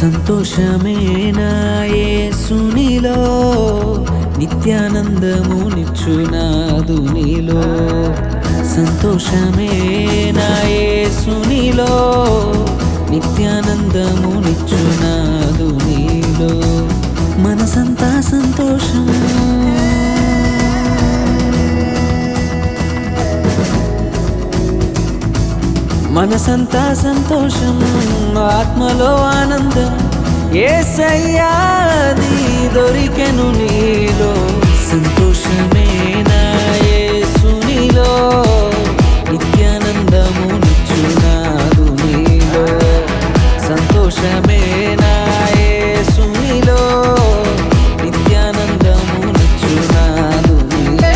సంతోషమే నా యేసునిలో, నిత్యానందము నిచ్చునాదు నీలో. సంతోషమే నా యేసునిలో, నిత్యానందము నిచ్చునాదు నీలో. మనసంతా సంతోషం, మనసంతా సంతోషం, ఆత్మలో ఆనందం. యేసయ్యా నీ దొరికెను నీలో. సంతోషమే నా యేసునిలో, నిత్యానందము నిచ్చునాదు నీలో. సంతోషమే నా యేసునిలో, నిత్యానందము నిచ్చునాదు నీలో.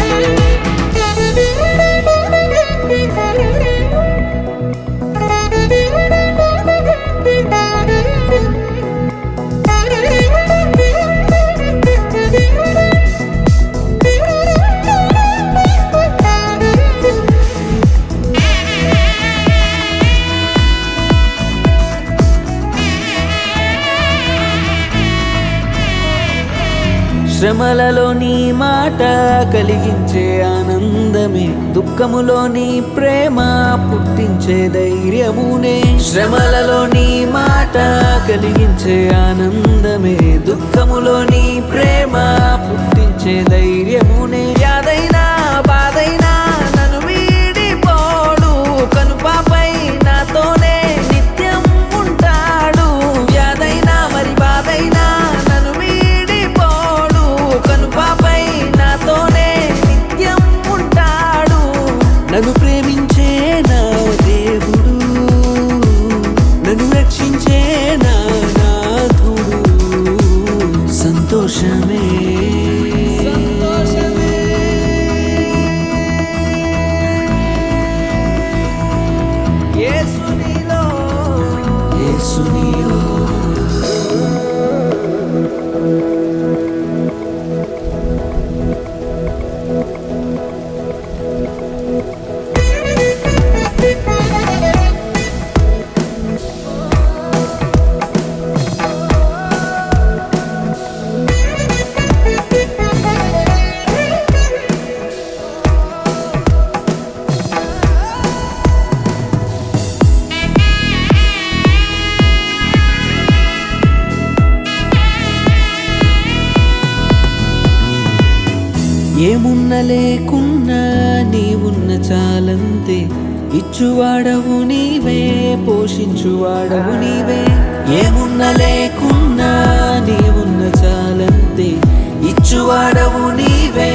శ్రమలలో నీ మాట కలిగించే ఆనందమే, దుఃఖములో నీ ప్రేమ పుట్టించే ధైర్యమునే. శ్రమలలో నీ మాట కలిగించే ఆనందమే, దుఃఖములో నీ ప్రేమ పుట్టించే ధైర్యమునే. యాదైనా బాధైనా నన్ను వీడిపోడు, కనుపాపై నాతోనే నిత్యం ఉంటాడు. యాదైనా మరి బాధైనా నన్ను వీడిపోడు, కనుపాపై నాతోనే నిత్యం ఉంటాడు. నన్ను ప్రేమించే నా దేవుడు, నన్ను రక్షించే నా నాథుడు. సంతోషమే యేసునిలో, యేసునిలో. ఏమున్న లేకున్నా నీవున్న చాలంతే, ఇచ్చువాడవు నీవే, పోషించువాడవు నీవే. ఏమున్న లేకున్నా నీవున్న చాలంతే, ఇచ్చువాడవు నీవే,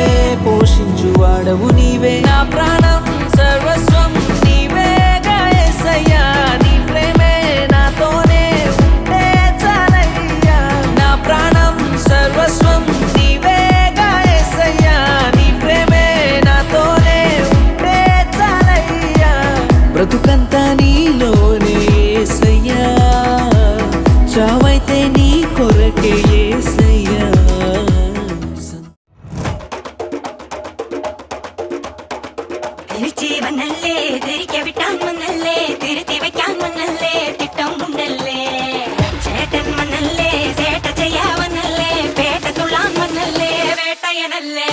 పోషించువాడవు నీవే. నా ప్రాణం సర్వస్వం నీవేగా యేసయ్యా, నీ ప్రేమే నాతోనే ఉంటే చాలయ్యా. నా ప్రాణం సర్వస్వం నీవేగా యేసయ్యా, నీ ప్రేమే నాతోనే ఉంటే చాలయ్యా. బ్రతుకంతా నీలోనే యేసయ్యా, చావైతే నీ కొరకే యేసయ్యా. തിരിച്ച് വന്നല്ലേ, തിരികെ വിട്ടാൻ വന്നല്ലേ, തിരുത്തി വയ്ക്കാൻ വന്നല്ലേ, തിട്ടം ഉണ്ടല്ലേ. ചേട്ടൻ വന്നല്ലേ, ചേട്ട ചെയ്യാ വന്നല്ലേ, പേട്ട തുള്ളാൻ വന്നല്ലേ, വേട്ടയനല്ലേ.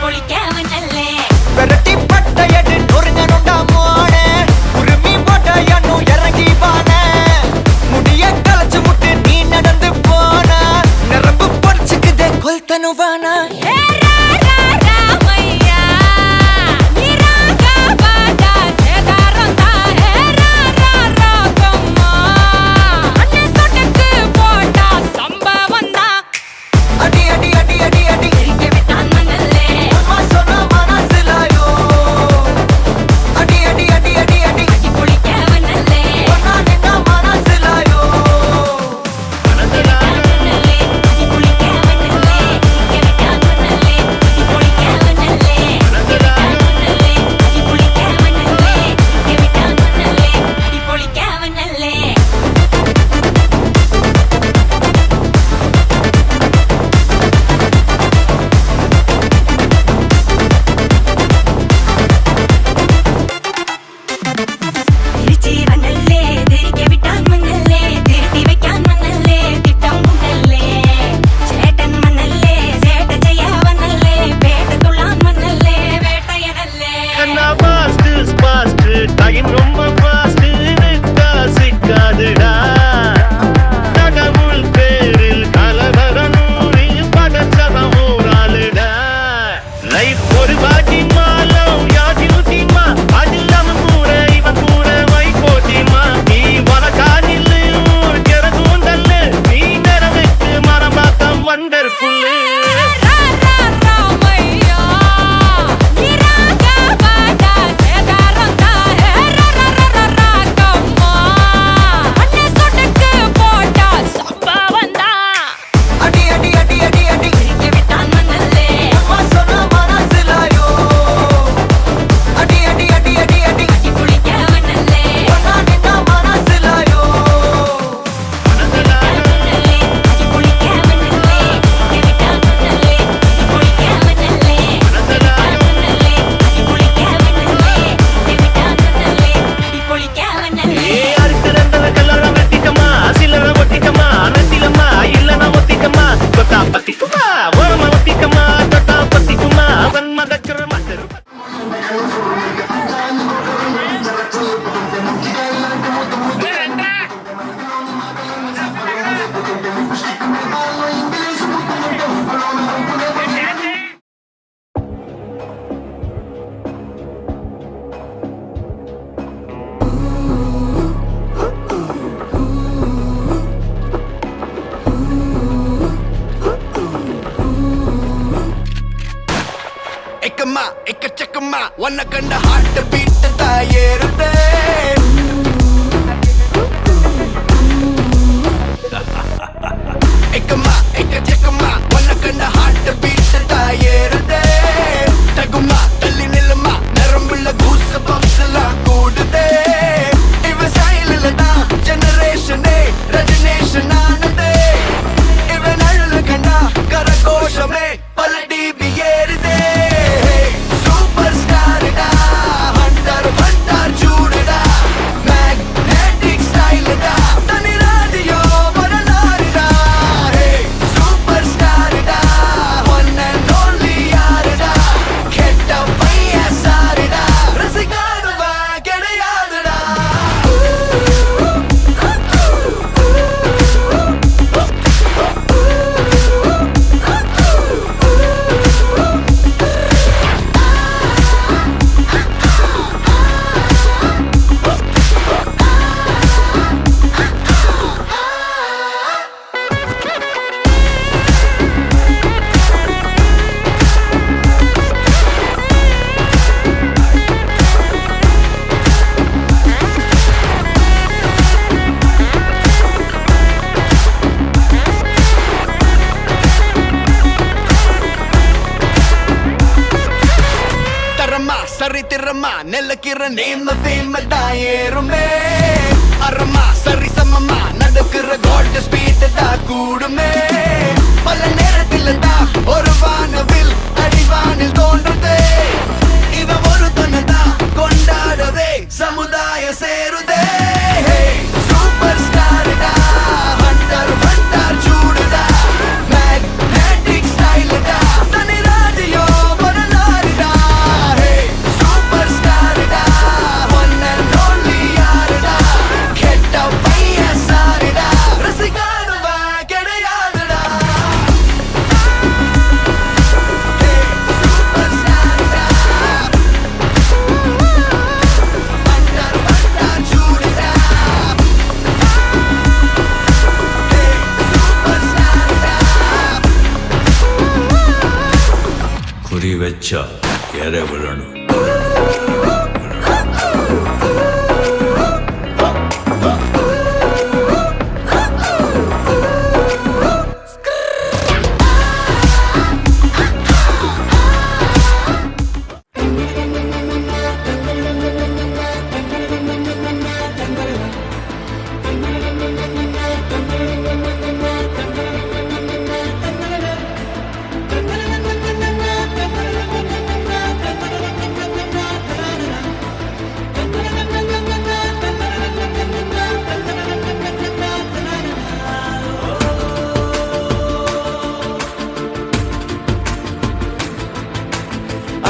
പൊളിക്കാൻ தரமா எக்கச்சக்கமா உன்னை கண்ட ஹார்ட் பீட் தான் ஏறுதே. எக்கமா எக்கச்சக்கமா உன்னை கண்ட ஹார்ட் பீட் தான் ஏறுதே. தகுமா தள்ளி நில்லுமா நரம்புள்ள கூச பம்ஸ் எல்லாம் கூடுதே. இவ சைலில் தான் ஜெனரேஷனே ரெஜினேஷன் ஆனதே. இவன் அழுல கண்டா கரகோஷமே பல டிபி ஏறுதே. சூப்பர் ஸ்டார்டா ஹண்டர் வண்டார் சூடுடா மேக்னெட்டிக் ஸ்டைல்டா தனி ராஜியோ வரலாறுடா. சூப்பர் ஸ்டார்டா ஒன் அண்ட் ஒன்லி யாருடா கெட்ட பையன் சாருடா ரசிகாதவா கிடையாதுடா. தரமா சரித்திரமா நெல்லக்கிற நேம ஃபேம தான் ஏறுமே. அறமா சரி சமமா நடக்கிற கோல்ட் ஸ்பீட் தான் கூடுமே. பல நேரத்தில் தான் ஒரு வானவில் அடிவானில் தோன்றுதே. இவ ஒரு தான் கொண்டாடவே சமுதாயம் சேருதே. சூப்பர் ஸ்டார்டா ஹண்டர் வண்டார் சூடுடா மேக்னெட்டிக் ஸ்டைல்டா தனி ராஜியோ வரலாறுடா. சூப்பர் ஸ்டார்டா ஒன் அண்ட் ஒன்லி யாருடா கெட்ட பையன் சாருடா ரசிகாதவா கிடையாதுடா. சூப்பர் ஸ்டார்டா ஹண்டர் வண்டார் சூடுடா சூப்பர் ஸ்டார்டா. குறி வச்சா எற விழணும்.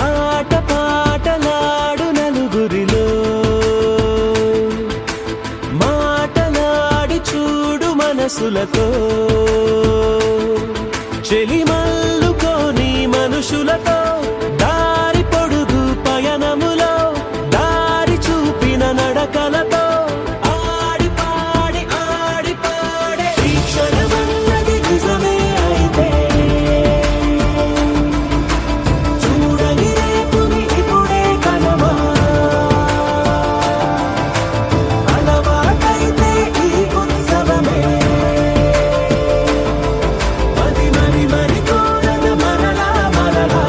ఆట పాటలాడు నలుగురిలో మాటలాడి చూడు మనసులతో చెలిమల్లుకోని మనుషులతో దారి పొడుగు పయనములో దారి చూపిన నడకలతో ఆడి పాడే ఈ క్షణమన్నది నిజమే అయితే చూడని రేపుని ఇప్పుడే కలవా. అలవాటైతే ఈ ఉత్సవమే మరి కోరద మరలా మరలా.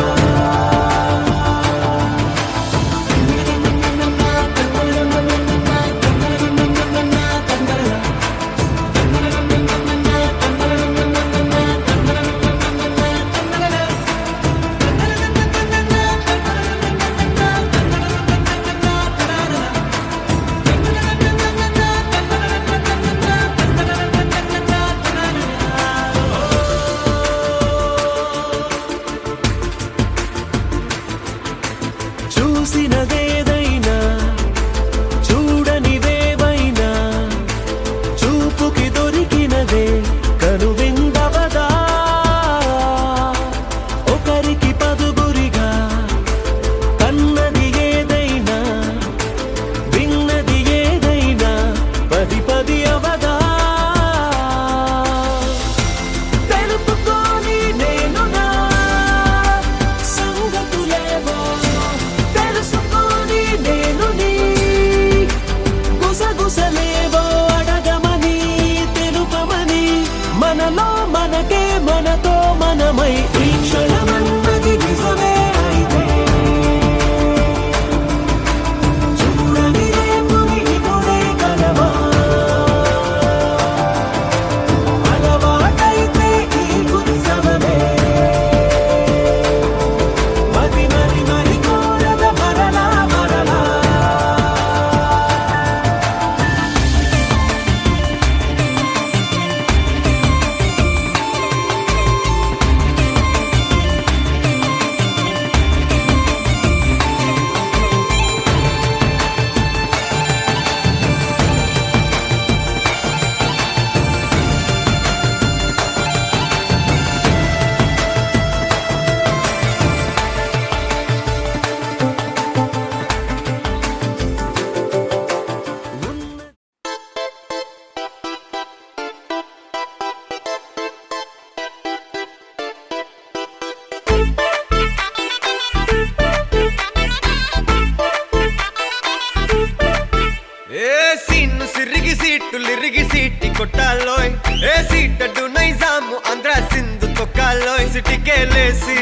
కొట్టాలోయ్ ఏ సీటడు నైజాము ఆంధ్ర సింధు తొక్కాలోయ్ సిటీకే లేసి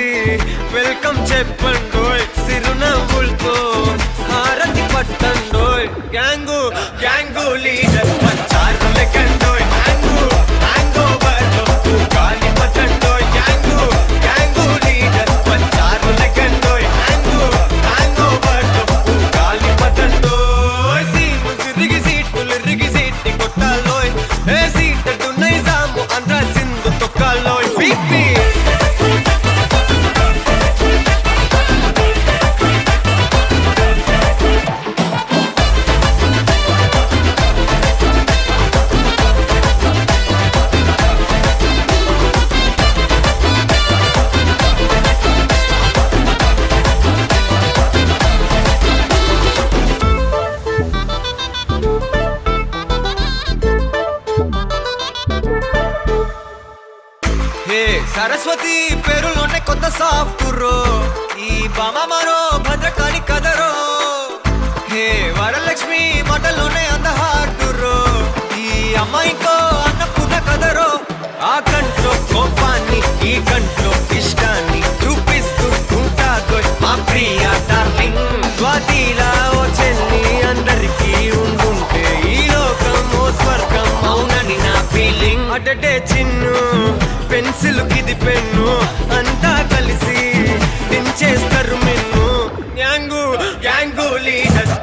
వెల్కమ్ చెప్పండోయ్ సిరునవ్వులతో హారతి పట్టండోయ్ గ్యాంగు గ్యాంగు లీడర్ పంచారు లెక్కండోయ్ హ్యాంగు హ్యాంగ్ ఓవర్ గాలి పట్టండోయ్ గ్యాంగు గ్యాంగు లీడర్ పంచారు లెక్కండోయ్ హ్యాంగు హ్యాంగ్ ఓవర్ గాలి పట్టండోయ్ సీము సిరిగి సీటులు రిగి సీటి కొట్టాలోయ్ ఏ సీటడు నైజాము ఆంధ్ర సింధు తొక్కాలోయ్ పీపీ హే సరస్వతి పేరులోనే కొత్త సాఫ్ట్ రో ఈ బామ మరో భద్రకాళి కదరో హే వరలక్ష్మి మాటలోనే అంత హార్ట్ రో ఈ అమ్మాయికో అన్నపూర్ణ కదరో ఆ కంట్లో కోపాన్ని ఈ కంట్లో ఇష్టాన్ని చూపిస్తూ ఉంటాదో మా ప్రియ డార్లింగ్ స్వాతిలా ఓ చెల్లి అందరికీ ఉండుంటే ఈ లోకం ఓ స్వర్గం అవునని నా ఫీలింగ్ అటటే చిన్ను పెన్సిల్ కిది పెన్ను అంతా కలిసి దించేస్తారు మెన్ను గ్యాంగు గ్యాంగు లీడర్